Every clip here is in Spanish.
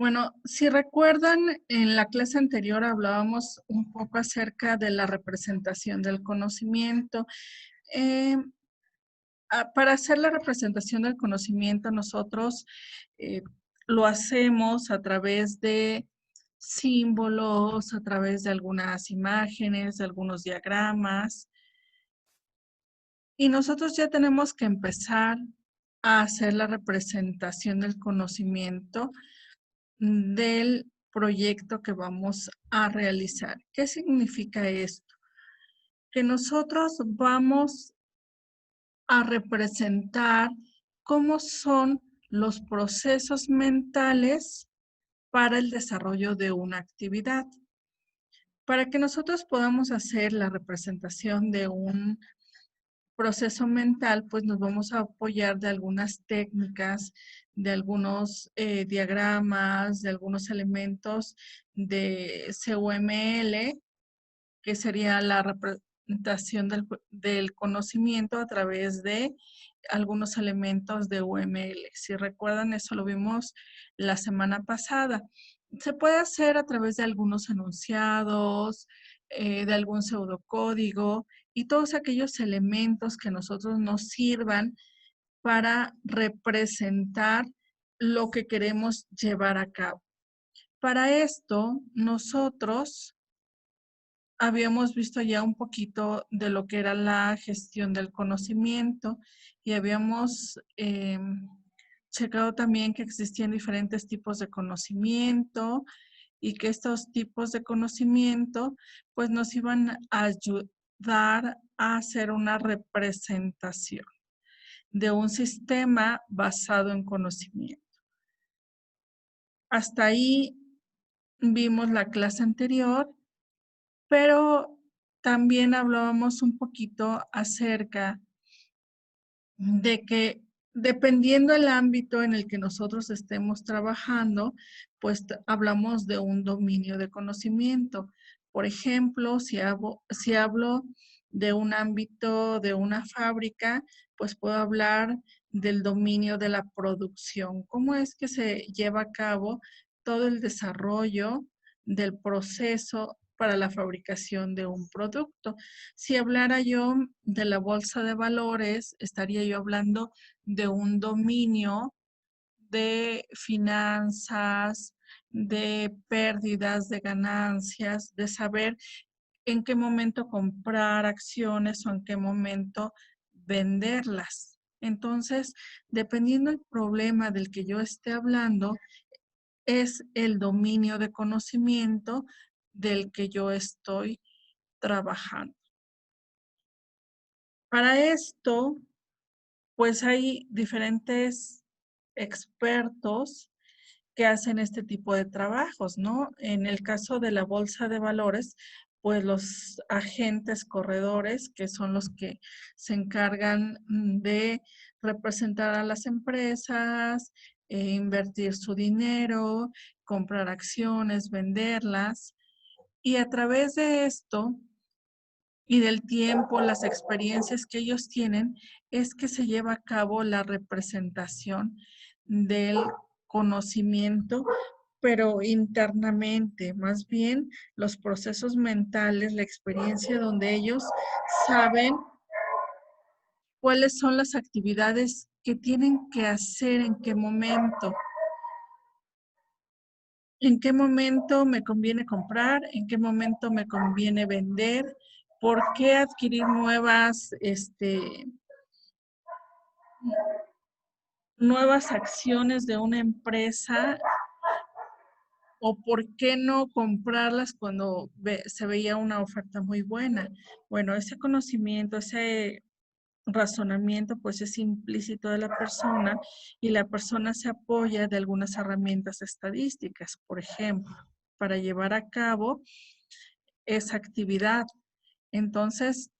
Bueno, si recuerdan, en la clase anterior hablábamos un poco acerca de la representación del conocimiento. Eh, para hacer la representación del conocimiento, nosotros eh, lo hacemos a través de símbolos, a través de algunas imágenes, de algunos diagramas. Y nosotros ya tenemos que empezar a hacer la representación del conocimiento del proyecto que vamos a realizar. ¿Qué significa esto? Que nosotros vamos a representar cómo son los procesos mentales para el desarrollo de una actividad. Para que nosotros podamos hacer la representación de un proceso mental, pues nos vamos a apoyar de algunas técnicas, de algunos diagramas, de algunos elementos de CUML, que sería la representación del conocimiento a través de algunos elementos de UML. Si recuerdan, eso lo vimos la semana pasada. Se puede hacer a través de algunos enunciados, de algún pseudocódigo y todos aquellos elementos que nosotros nos sirvan para representar lo que queremos llevar a cabo. Para esto, nosotros habíamos visto ya un poquito de lo que era la gestión del conocimiento y habíamos checado también que existían diferentes tipos de conocimiento y que estos tipos de conocimiento pues nos iban a ayudar a hacer una representación de un sistema basado en conocimiento. Hasta ahí vimos la clase anterior, pero también hablábamos un poquito acerca de que dependiendo del ámbito en el que nosotros estemos trabajando, pues hablamos de un dominio de conocimiento. Por ejemplo, si hablo de un ámbito de una fábrica, pues puedo hablar del dominio de la producción. ¿Cómo es que se lleva a cabo todo el desarrollo del proceso para la fabricación de un producto? Si hablara yo de la bolsa de valores, estaría yo hablando de un dominio de finanzas, de pérdidas, de ganancias, de saber en qué momento comprar acciones o en qué momento venderlas. Entonces, dependiendo del problema del que yo esté hablando, es el dominio de conocimiento del que yo estoy trabajando. Para esto, pues hay diferentes expertos que hacen este tipo de trabajos, ¿no? En el caso de la bolsa de valores, pues los agentes corredores, que son los que se encargan de representar a las empresas, invertir su dinero, comprar acciones, venderlas. Y a través de esto, y del tiempo, las experiencias que ellos tienen, es que se lleva a cabo la representación del conocimiento, pero internamente, más bien los procesos mentales, la experiencia donde ellos saben cuáles son las actividades que tienen que hacer, en qué momento me conviene comprar, en qué momento me conviene vender, por qué adquirir nuevas acciones de una empresa o por qué no comprarlas cuando se veía una oferta muy buena. Bueno, ese conocimiento, ese razonamiento, pues es implícito de la persona y la persona se apoya de algunas herramientas estadísticas, por ejemplo, para llevar a cabo esa actividad. Entonces,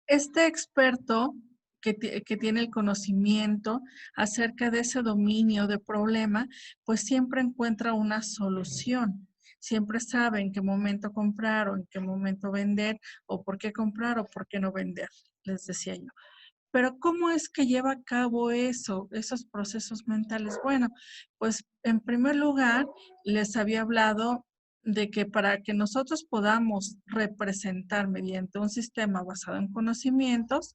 este experto que tiene el conocimiento acerca de ese dominio de problema, pues siempre encuentra una solución. Siempre sabe en qué momento comprar o en qué momento vender o por qué comprar o por qué no vender, les decía yo. Pero ¿cómo es que lleva a cabo eso, esos procesos mentales? Bueno, pues en primer lugar, les había hablado de que para que nosotros podamos representar mediante un sistema basado en conocimientos,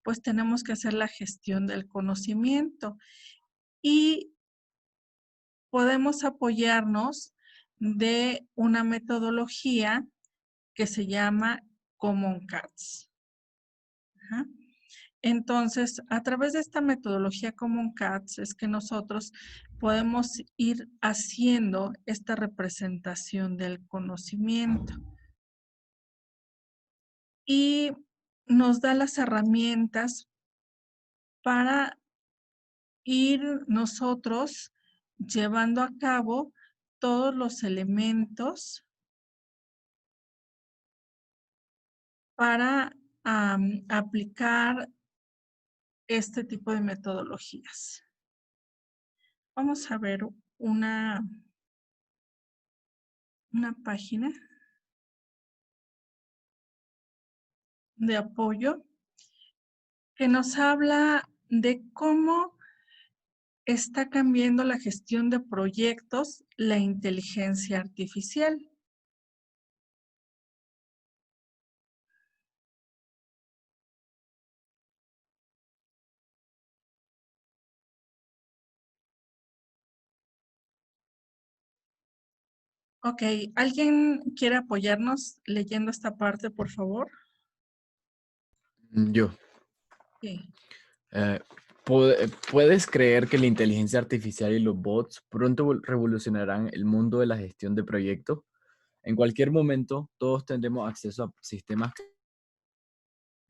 pues tenemos que hacer la gestión del conocimiento y podemos apoyarnos de una metodología que se llama Common Cats. Ajá. Entonces, a través de esta metodología Common Cats es que nosotros podemos ir haciendo esta representación del conocimiento y nos da las herramientas para ir nosotros llevando a cabo todos los elementos para aplicar este tipo de metodologías. Vamos a ver una página de apoyo que nos habla de cómo está cambiando la gestión de proyectos la inteligencia artificial. Ok, ¿alguien quiere apoyarnos leyendo esta parte, por favor? Yo. Sí. Eh, ¿Puedes creer que la inteligencia artificial y los bots pronto revolucionarán el mundo de la gestión de proyectos? En cualquier momento, todos tendremos acceso a sistemas que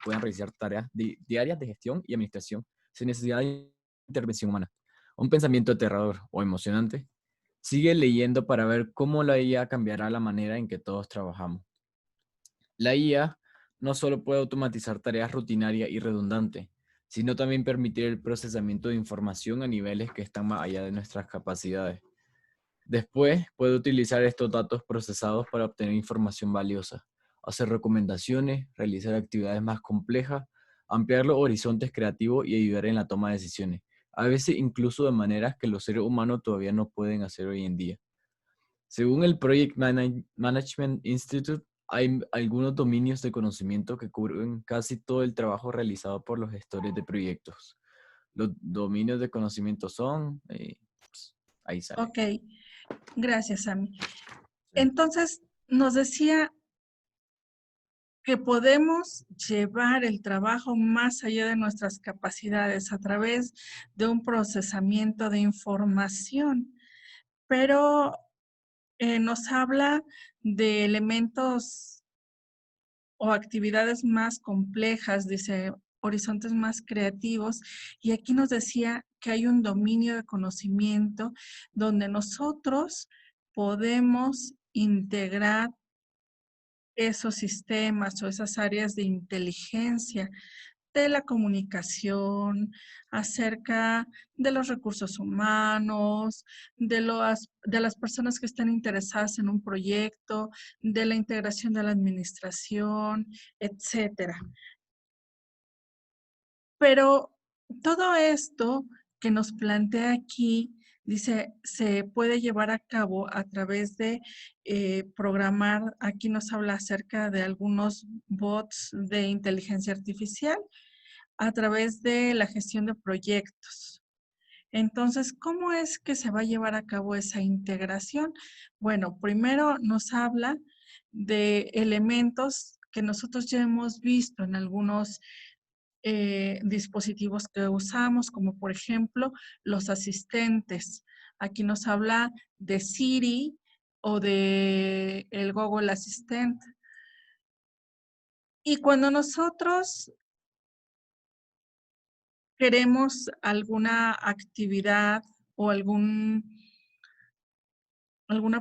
puedan realizar tareas diarias de gestión y administración sin necesidad de intervención humana. Un pensamiento aterrador o emocionante. Sigue leyendo para ver cómo la IA cambiará la manera en que todos trabajamos. La IA no solo puede automatizar tareas rutinarias y redundantes, sino también permitir el procesamiento de información a niveles que están más allá de nuestras capacidades. Después, puede utilizar estos datos procesados para obtener información valiosa, hacer recomendaciones, realizar actividades más complejas, ampliar los horizontes creativos y ayudar en la toma de decisiones, a veces incluso de maneras que los seres humanos todavía no pueden hacer hoy en día. Según el Project Management Institute, hay algunos dominios de conocimiento que cubren casi todo el trabajo realizado por los gestores de proyectos. Los dominios de conocimiento son, pues, ahí sale. Ok, gracias, Sammy. Sí. Entonces, nos decía que podemos llevar el trabajo más allá de nuestras capacidades a través de un procesamiento de información, pero nos habla de elementos o actividades más complejas, dice horizontes más creativos, y aquí nos decía que hay un dominio de conocimiento donde nosotros podemos integrar esos sistemas o esas áreas de inteligencia de la comunicación, acerca de los recursos humanos, de las personas que están interesadas en un proyecto, de la integración de la administración, etcétera. Pero todo esto que nos plantea aquí, dice, se puede llevar a cabo a través de programar, aquí nos habla acerca de algunos bots de inteligencia artificial, a través de la gestión de proyectos. Entonces, ¿cómo es que se va a llevar a cabo esa integración? Bueno, primero nos habla de elementos que nosotros ya hemos visto en algunos dispositivos que usamos, como por ejemplo los asistentes. Aquí nos habla de Siri o de el Google Assistant. Y cuando nosotros queremos alguna actividad o alguna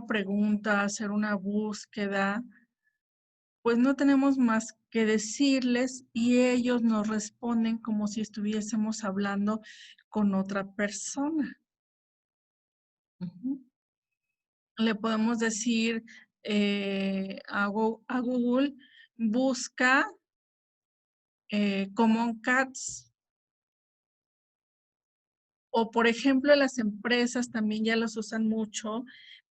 pregunta, hacer una búsqueda, pues no tenemos más que decirles y ellos nos responden como si estuviésemos hablando con otra persona. Ujú. Le podemos decir a Google, busca Common Cats O, por ejemplo, las empresas también ya los usan mucho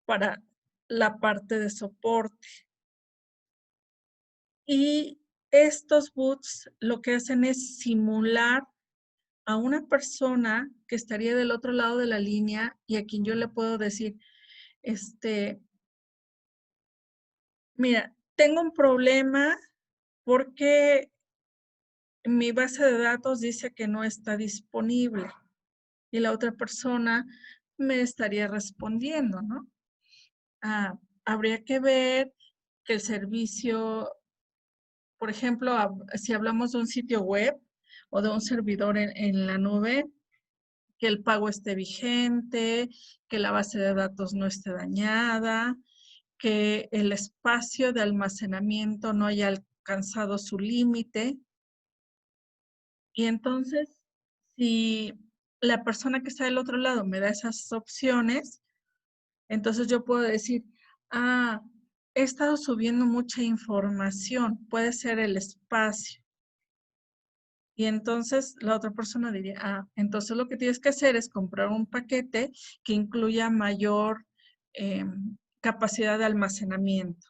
para la parte de soporte. Y estos bots lo que hacen es simular a una persona que estaría del otro lado de la línea y a quien yo le puedo decir, mira, tengo un problema porque mi base de datos dice que no está disponible y la otra persona me estaría respondiendo, ¿no? Habría que ver que el servicio, por ejemplo, si hablamos de un sitio web o de un servidor en la nube, que el pago esté vigente, que la base de datos no esté dañada, que el espacio de almacenamiento no haya alcanzado su límite. Y entonces, si la persona que está del otro lado me da esas opciones, entonces yo puedo decir, he estado subiendo mucha información, puede ser el espacio. Y entonces la otra persona diría, entonces lo que tienes que hacer es comprar un paquete que incluya mayor capacidad de almacenamiento.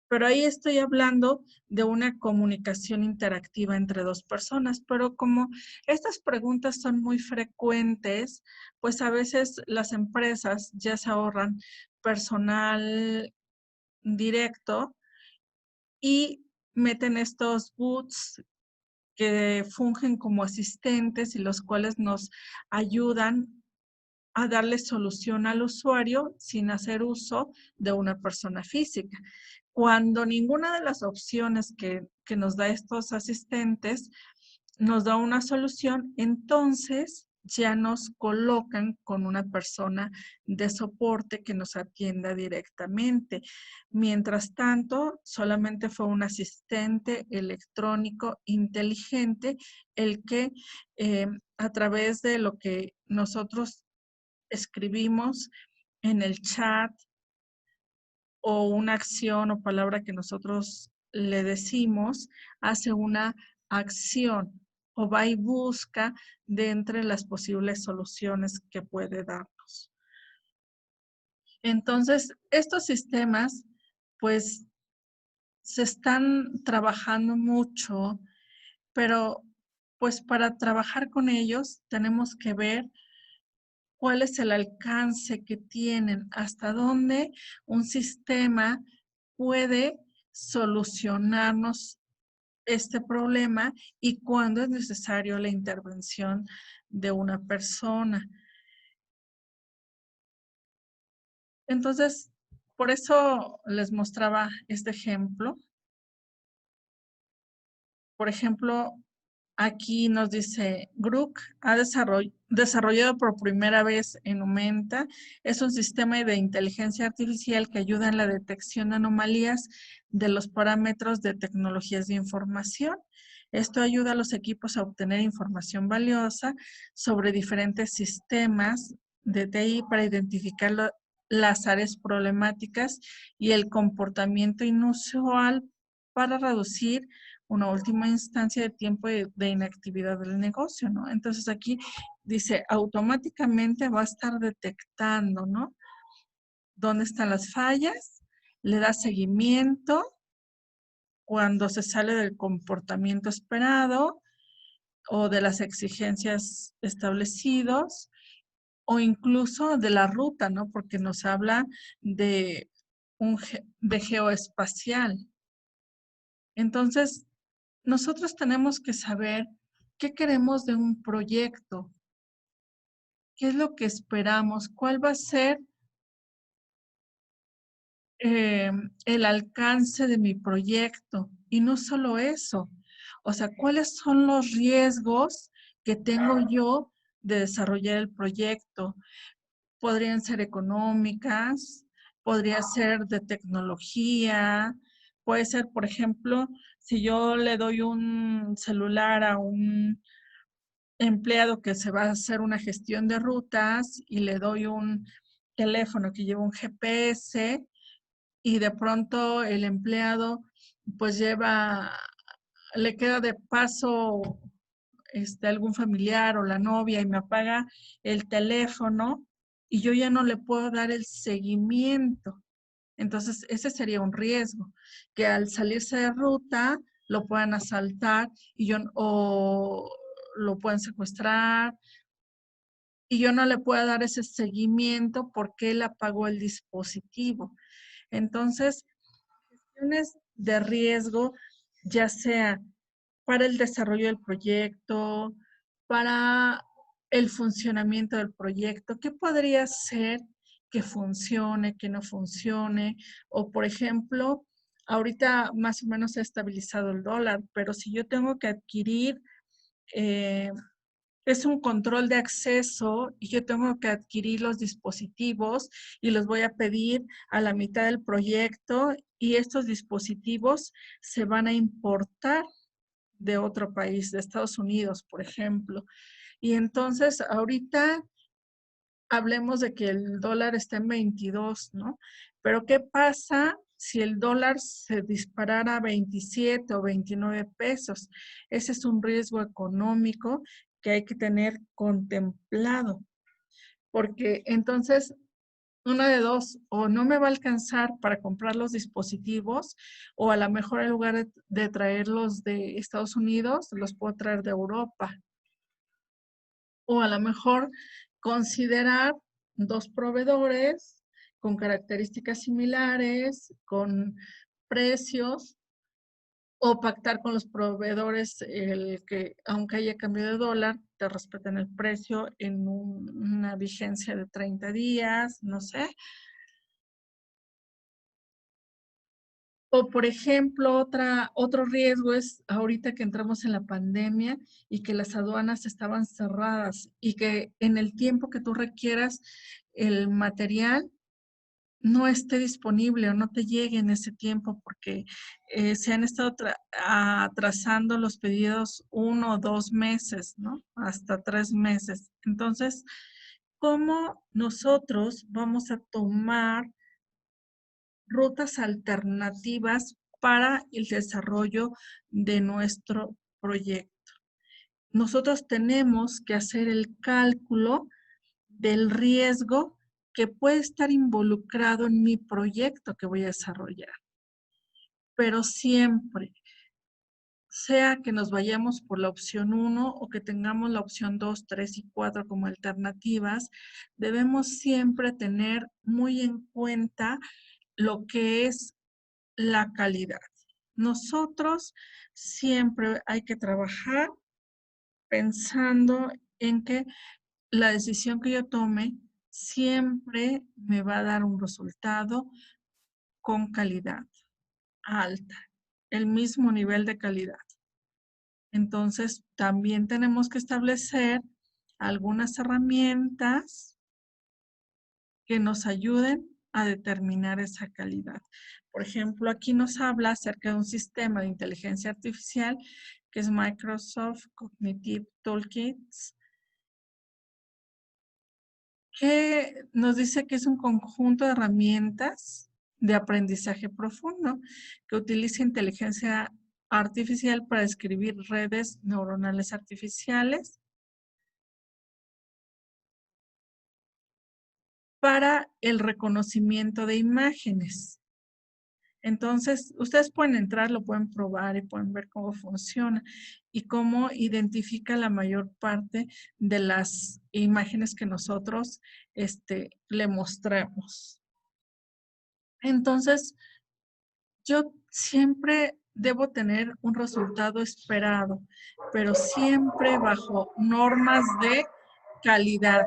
Pero ahí estoy hablando de una comunicación interactiva entre dos personas, pero como estas preguntas son muy frecuentes, pues a veces las empresas ya se ahorran personal directo y meten estos bots que fungen como asistentes y los cuales nos ayudan a darle solución al usuario sin hacer uso de una persona física. Cuando ninguna de las opciones que nos da estos asistentes nos da una solución, entonces ya nos colocan con una persona de soporte que nos atienda directamente. Mientras tanto, solamente fue un asistente electrónico inteligente el que a través de lo que nosotros escribimos en el chat o una acción o palabra que nosotros le decimos, hace una acción o va y busca de entre las posibles soluciones que puede darnos. Entonces, estos sistemas, pues, se están trabajando mucho, pero pues para trabajar con ellos tenemos que ver cuál es el alcance que tienen, hasta dónde un sistema puede solucionarnos este problema y cuándo es necesario la intervención de una persona. Entonces, por eso les mostraba este ejemplo. Por ejemplo, aquí nos dice, Grok ha desarrollado por primera vez en Numenta. Es un sistema de inteligencia artificial que ayuda en la detección de anomalías de los parámetros de tecnologías de información. Esto ayuda a los equipos a obtener información valiosa sobre diferentes sistemas de TI para identificar las áreas problemáticas y el comportamiento inusual para reducir una última instancia de tiempo de inactividad del negocio, ¿no? Entonces aquí dice, automáticamente va a estar detectando, ¿no? ¿Dónde están las fallas? Le da seguimiento cuando se sale del comportamiento esperado o de las exigencias establecidos o incluso de la ruta, ¿no? Porque nos habla de, de geoespacial. Entonces, nosotros tenemos que saber qué queremos de un proyecto, qué es lo que esperamos, cuál va a ser el alcance de mi proyecto. Y no solo eso, o sea, cuáles son los riesgos que tengo yo de desarrollar el proyecto. Podrían ser económicas, podría ser de tecnología, puede ser, por ejemplo, si yo le doy un celular a un empleado que se va a hacer una gestión de rutas y le doy un teléfono que lleva un GPS y de pronto el empleado pues le queda de paso algún familiar o la novia y me apaga el teléfono y yo ya no le puedo dar el seguimiento. Entonces, ese sería un riesgo, que al salirse de ruta lo puedan asaltar o lo pueden secuestrar y yo no le puedo dar ese seguimiento porque él apagó el dispositivo. Entonces, cuestiones de riesgo, ya sea para el desarrollo del proyecto, para el funcionamiento del proyecto, ¿qué podría ser que funcione, que no funcione? O, por ejemplo, ahorita más o menos se ha estabilizado el dólar, pero si yo tengo que adquirir, es un control de acceso y yo tengo que adquirir los dispositivos y los voy a pedir a la mitad del proyecto y estos dispositivos se van a importar de otro país, de Estados Unidos, por ejemplo. Y entonces ahorita hablemos de que el dólar está en 22, ¿no? Pero ¿qué pasa si el dólar se disparara a 27 o 29 pesos? Ese es un riesgo económico que hay que tener contemplado, porque entonces una de dos, o no me va a alcanzar para comprar los dispositivos, o a lo mejor en lugar de traerlos de Estados Unidos, los puedo traer de Europa. O a lo mejor considerar dos proveedores con características similares, con precios, o pactar con los proveedores el que, aunque haya cambio de dólar, te respeten el precio en una vigencia de 30 días, no sé. O, por ejemplo, otro riesgo es ahorita que entramos en la pandemia y que las aduanas estaban cerradas y que en el tiempo que tú requieras el material no esté disponible o no te llegue en ese tiempo porque se han estado atrasando los pedidos 1 o 2 meses, ¿no? Hasta 3 meses. Entonces, ¿cómo nosotros vamos a tomar rutas alternativas para el desarrollo de nuestro proyecto? Nosotros tenemos que hacer el cálculo del riesgo que puede estar involucrado en mi proyecto que voy a desarrollar. Pero siempre, sea que nos vayamos por la opción 1 o que tengamos la opción 2, 3 y 4 como alternativas, debemos siempre tener muy en cuenta lo que es la calidad. Nosotros siempre hay que trabajar pensando en que la decisión que yo tome siempre me va a dar un resultado con calidad alta, el mismo nivel de calidad. Entonces, también tenemos que establecer algunas herramientas que nos ayuden a determinar esa calidad. Por ejemplo, aquí nos habla acerca de un sistema de inteligencia artificial que es Microsoft Cognitive Toolkits, que nos dice que es un conjunto de herramientas de aprendizaje profundo que utiliza inteligencia artificial para describir redes neuronales artificiales para el reconocimiento de imágenes. Entonces, ustedes pueden entrar, lo pueden probar y pueden ver cómo funciona y cómo identifica la mayor parte de las imágenes que nosotros le mostramos. Entonces, yo siempre debo tener un resultado esperado, pero siempre bajo normas de calidad.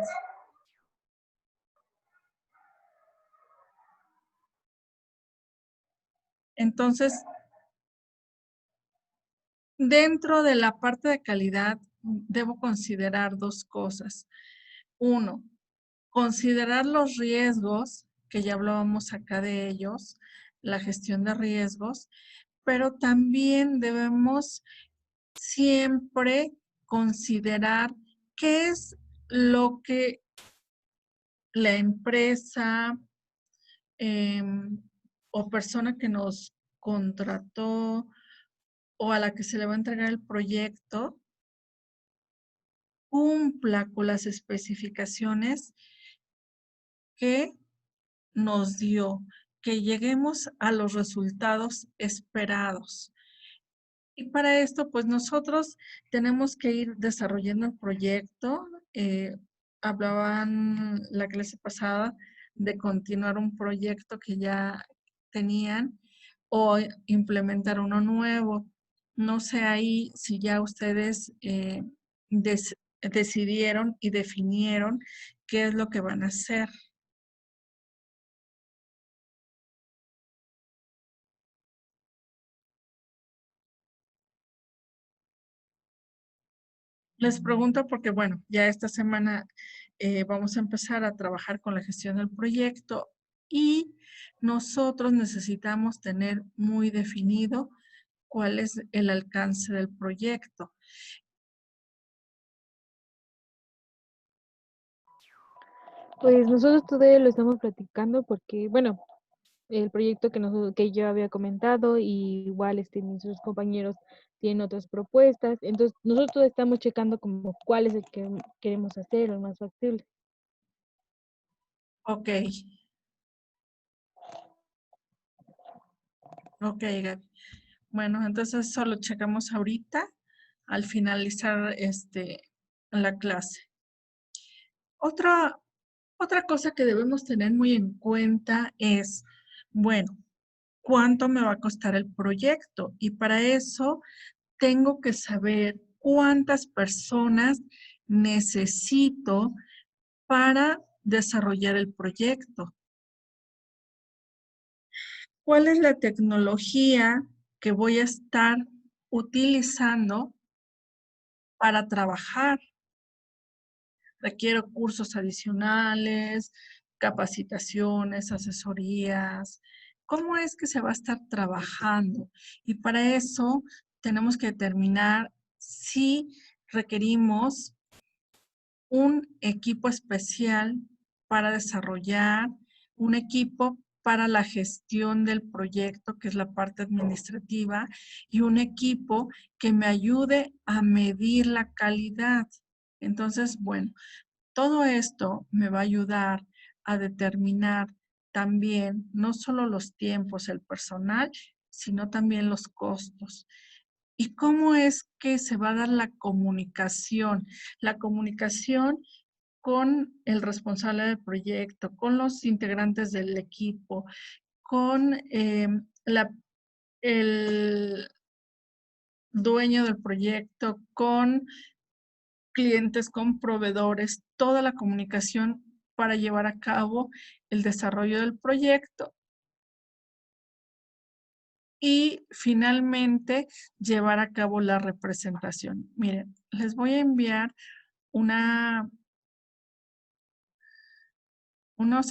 Entonces, dentro de la parte de calidad, debo considerar dos cosas. Uno, considerar los riesgos, que ya hablábamos acá de ellos, la gestión de riesgos, pero también debemos siempre considerar qué es lo que la empresa o persona que nos contrató o a la que se le va a entregar el proyecto cumpla con las especificaciones que nos dio, que lleguemos a los resultados esperados. Y para esto, pues nosotros tenemos que ir desarrollando el proyecto. Hablaban la clase pasada de continuar un proyecto que ya tenían o implementar uno nuevo. No sé ahí si ya ustedes decidieron y definieron qué es lo que van a hacer. Les pregunto porque, bueno, ya esta semana vamos a empezar a trabajar con la gestión del proyecto y nosotros necesitamos tener muy definido cuál es el alcance del proyecto. Pues nosotros todavía lo estamos platicando porque, bueno, el proyecto que yo había comentado, y igual mis otros compañeros tienen otras propuestas, entonces nosotros estamos checando como cuál es el que queremos hacer, el más factible. Ok, ok, Gaby. Bueno, entonces eso lo checamos ahorita al finalizar la clase. Otra cosa que debemos tener muy en cuenta es, bueno, ¿cuánto me va a costar el proyecto? Y para eso tengo que saber cuántas personas necesito para desarrollar el proyecto. ¿Cuál es la tecnología que voy a estar utilizando para trabajar? Requiero cursos adicionales, capacitaciones, asesorías. ¿Cómo es que se va a estar trabajando? Y para eso tenemos que determinar si requerimos un equipo especial para desarrollar, un equipo para la gestión del proyecto, que es la parte administrativa, y un equipo que me ayude a medir la calidad. Entonces, bueno, todo esto me va a ayudar a determinar también no solo los tiempos, el personal, sino también los costos. ¿Y cómo es que se va a dar la comunicación? La comunicación con el responsable del proyecto, con los integrantes del equipo, con el dueño del proyecto, con clientes, con proveedores, toda la comunicación para llevar a cabo el desarrollo del proyecto y finalmente llevar a cabo la representación. Miren, les voy a enviar unos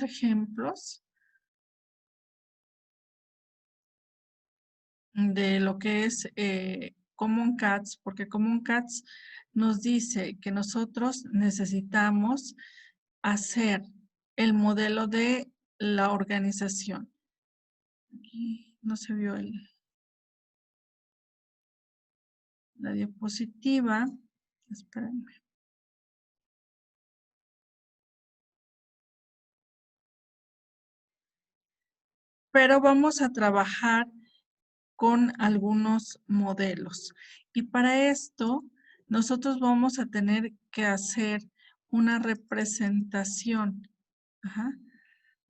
ejemplos de lo que es Common Cats, porque Common Cats nos dice que nosotros necesitamos hacer el modelo de la organización. Aquí no se vio la diapositiva. Espérenme. Pero vamos a trabajar con algunos modelos. Y para esto, nosotros vamos a tener que hacer una representación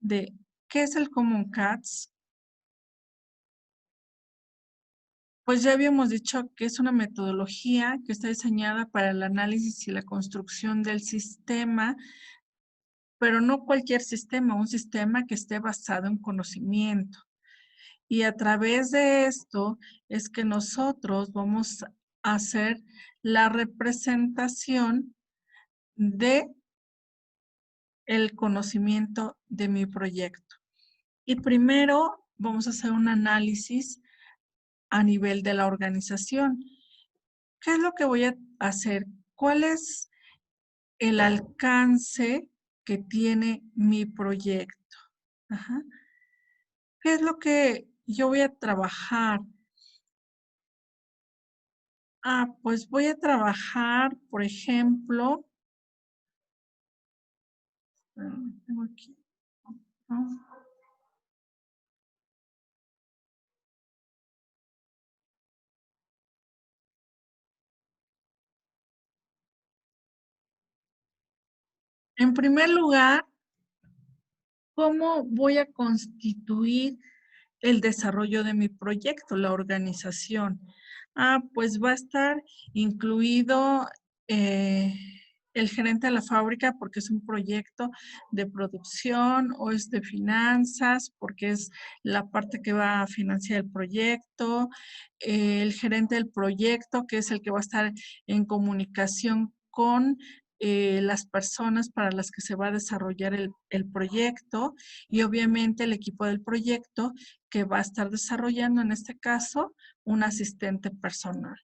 de qué es el Common Cats. Pues ya habíamos dicho que es una metodología que está diseñada para el análisis y la construcción del sistema, pero no cualquier sistema, un sistema que esté basado en conocimiento. Y a través de esto es que nosotros vamos a hacer la representación de el conocimiento de mi proyecto. Y primero vamos a hacer un análisis a nivel de la organización. ¿Qué es lo que voy a hacer? ¿Cuál es el alcance que tiene mi proyecto? Ajá. ¿Qué es lo que yo voy a trabajar Pues voy a trabajar, por ejemplo, tengo aquí, ¿no? En primer lugar, ¿cómo voy a constituir el desarrollo de mi proyecto, la organización? Pues va a estar incluido el gerente de la fábrica porque es un proyecto de producción, o es de finanzas porque es la parte que va a financiar el proyecto, el gerente del proyecto que es el que va a estar en comunicación con las personas para las que se va a desarrollar el proyecto, y obviamente el equipo del proyecto que va a estar desarrollando, en este caso, un asistente personal.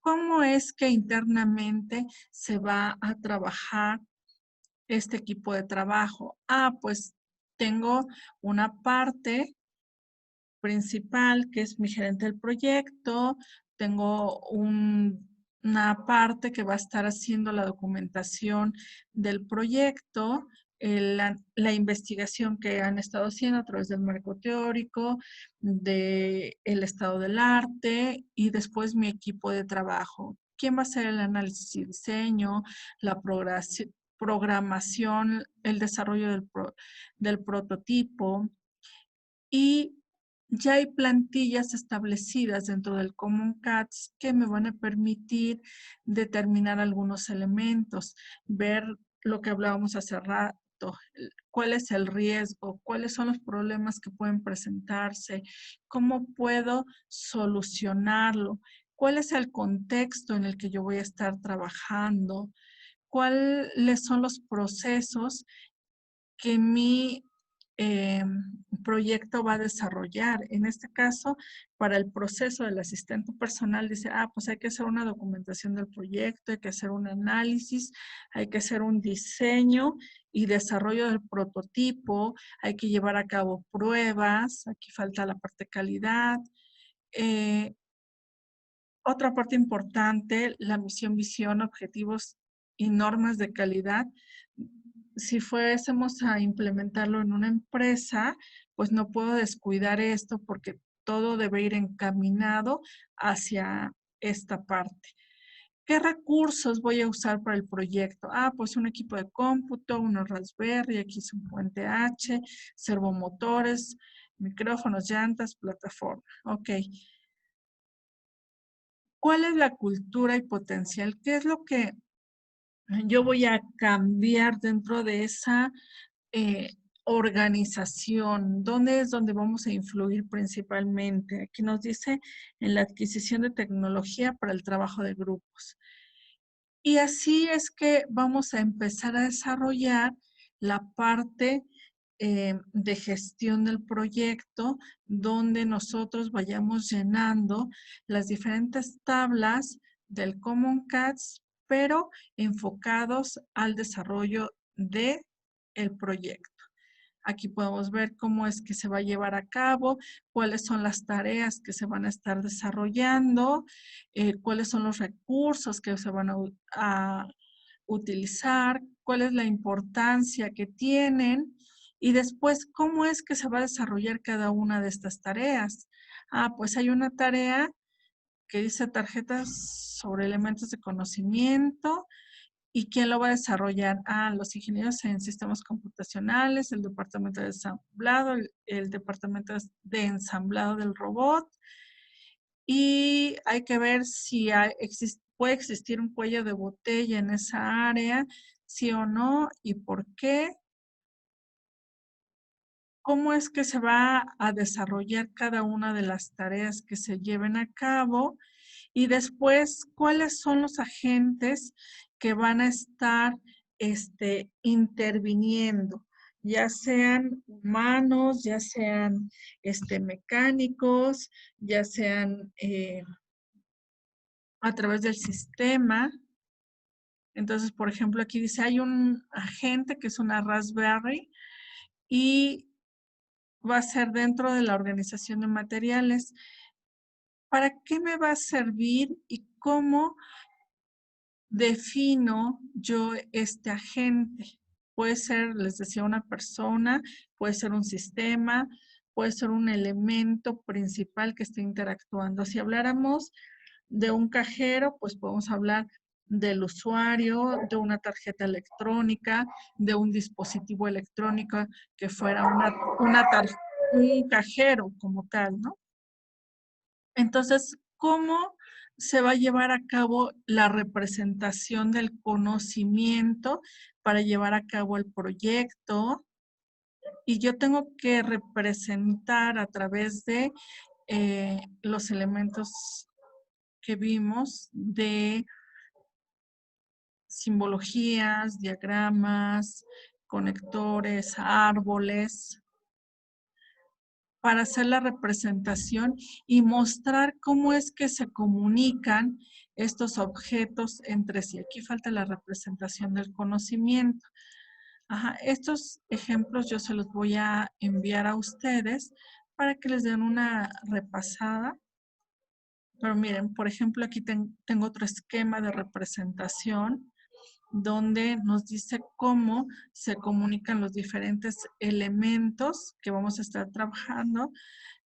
¿Cómo es que internamente se va a trabajar este equipo de trabajo? Pues tengo una parte principal, que es mi gerente del proyecto. Tengo una parte que va a estar haciendo la documentación del proyecto, la investigación que han estado haciendo a través del marco teórico, del estado del arte, y después mi equipo de trabajo. ¿Quién va a hacer el análisis y diseño, la programación, el desarrollo del prototipo? Y ya hay plantillas establecidas dentro del Common CATS que me van a permitir determinar algunos elementos, ver lo que hablábamos hace rato, cuál es el riesgo, cuáles son los problemas que pueden presentarse, cómo puedo solucionarlo, cuál es el contexto en el que yo voy a estar trabajando, cuáles son los procesos que mi proyecto va a desarrollar. En este caso, para el proceso del asistente personal, dice, pues hay que hacer una documentación del proyecto, hay que hacer un análisis, hay que hacer un diseño y desarrollo del prototipo, hay que llevar a cabo pruebas, aquí falta la parte de calidad. Otra parte importante, la misión, visión, objetivos y normas de calidad. Si fuésemos a implementarlo en una empresa, pues no puedo descuidar esto porque todo debe ir encaminado hacia esta parte. ¿Qué recursos voy a usar para el proyecto? Pues un equipo de cómputo, una Raspberry, aquí es un puente H, servomotores, micrófonos, llantas, plataforma. Ok. ¿Cuál es la cultura y potencial? ¿Qué es lo que yo voy a cambiar dentro de esa organización? ¿Dónde es donde vamos a influir principalmente? Aquí nos dice en la adquisición de tecnología para el trabajo de grupos. Y así es que vamos a empezar a desarrollar la parte de gestión del proyecto, donde nosotros vayamos llenando las diferentes tablas del Common CATS, pero enfocados al desarrollo de el proyecto. Aquí podemos ver cómo es que se va a llevar a cabo, cuáles son las tareas que se van a estar desarrollando, cuáles son los recursos que se van a utilizar, cuál es la importancia que tienen, y después cómo es que se va a desarrollar cada una de estas tareas. Pues hay una tarea que dice tarjetas sobre elementos de conocimiento. ¿Y quién lo va a desarrollar? Los ingenieros en sistemas computacionales, el departamento de ensamblado, el departamento de ensamblado del robot. Y hay que ver si puede existir un cuello de botella en esa área, sí o no, y por qué. ¿Cómo es que se va a desarrollar cada una de las tareas que se lleven a cabo? Y después, ¿cuáles son los agentes que van a estar interviniendo? Ya sean humanos, ya sean mecánicos, ya sean a través del sistema. Entonces, por ejemplo, aquí dice, hay un agente que es una Raspberry y va a ser dentro de la organización de materiales. ¿para qué me va a servir y cómo defino yo este agente? Puede ser, les decía, una persona, puede ser un sistema, puede ser un elemento principal que esté interactuando. Si habláramos de un cajero, pues podemos hablar del usuario, de una tarjeta electrónica, de un dispositivo electrónico que fuera un cajero como tal, ¿no? Entonces, ¿cómo se va a llevar a cabo la representación del conocimiento para llevar a cabo el proyecto? Y yo tengo que representar a través de los elementos que vimos de simbologías, diagramas, conectores, árboles, para hacer la representación y mostrar cómo es que se comunican estos objetos entre sí. Aquí falta la representación del conocimiento. Ajá, estos ejemplos yo se los voy a enviar a ustedes para que les den una repasada. Pero miren, por ejemplo, aquí tengo otro esquema de representación donde nos dice cómo se comunican los diferentes elementos que vamos a estar trabajando,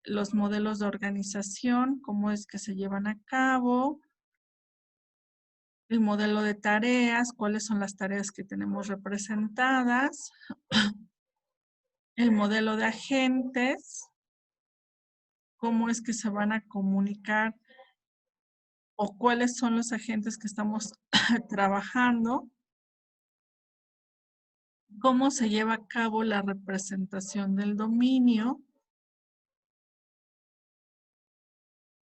los modelos de organización, cómo es que se llevan a cabo, el modelo de tareas, cuáles son las tareas que tenemos representadas, el modelo de agentes, cómo es que se van a comunicar o cuáles son los agentes que estamos trabajando, cómo se lleva a cabo la representación del dominio,